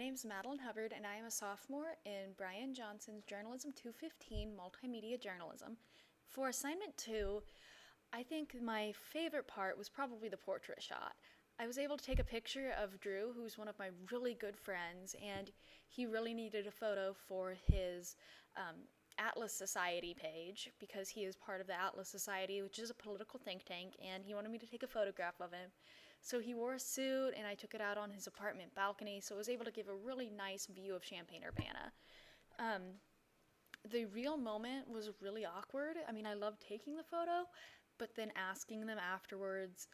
name's Madeline Hubbard, and I am a sophomore in Brian Johnson's Journalism 215 Multimedia Journalism. For assignment 2, I think my favorite part was probably the portrait shot. I was able to take a picture of Drew, who's one of my really good friends, and he really needed a photo for his Atlas Society page because he is part of the Atlas Society, which is a political think tank, and he wanted me to take a photograph of him. So he wore a suit, and I took it out on his apartment balcony, so I was able to give a really nice view of Champaign-Urbana. The real moment was really awkward. I mean, I loved taking the photo, but then asking them afterwards,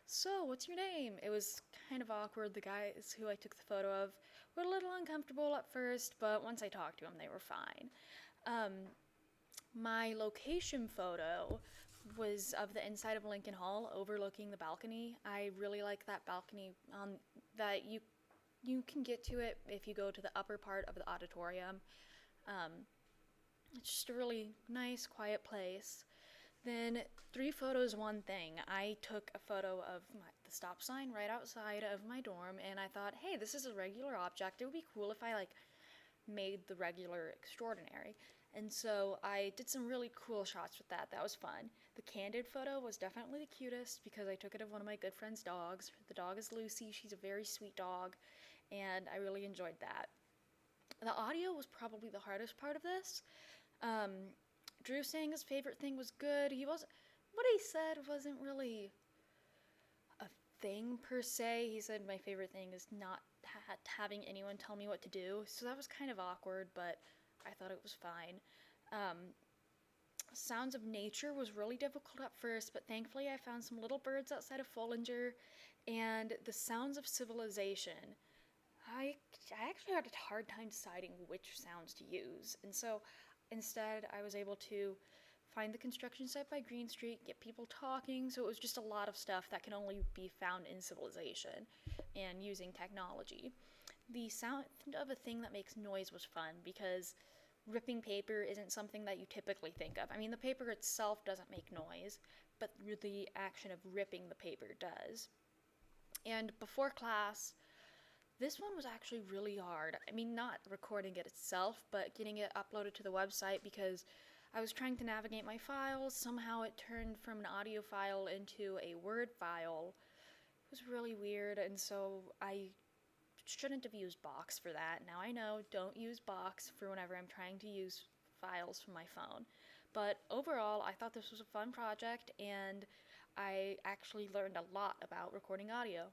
so, what's your name? It was kind of awkward. The guys who I took the photo of were a little uncomfortable at first, but once I talked to them, they were fine. My location photo was of the inside of Lincoln Hall overlooking the balcony. I really like that balcony that you can get to it if you go to the upper part of the auditorium. It's just a really nice, quiet place. Then 3 photos, one thing. I took a photo of the stop sign right outside of my dorm, and I thought, hey, this is a regular object. It would be cool if I made the regular extraordinary. And so I did some really cool shots with that. That was fun. The candid photo was definitely the cutest because I took it of one of my good friend's dogs. The dog is Lucy. She's a very sweet dog, and I really enjoyed that. The audio was probably the hardest part of this. Drew saying his favorite thing was good. What he said wasn't really a thing per se. He said my favorite thing is not having anyone tell me what to do. So that was kind of awkward, but I thought it was fine. Sounds of nature was really difficult at first, but thankfully I found some little birds outside of Follinger, and the sounds of civilization. I actually had a hard time deciding which sounds to use, and so instead I was able to find the construction site by Green Street, get people talking, so it was just a lot of stuff that can only be found in civilization and using technology. The sound of a thing that makes noise was fun because ripping paper isn't something that you typically think of. I mean, the paper itself doesn't make noise, but the action of ripping the paper does. And before class, this one was actually really hard. I mean, not recording it itself, but getting it uploaded to the website because I was trying to navigate my files. Somehow it turned from an audio file into a Word file. It was really weird, and so I shouldn't have used Box for that. Now I know, don't use Box for whenever I'm trying to use files from my phone. But overall, I thought this was a fun project, and I actually learned a lot about recording audio.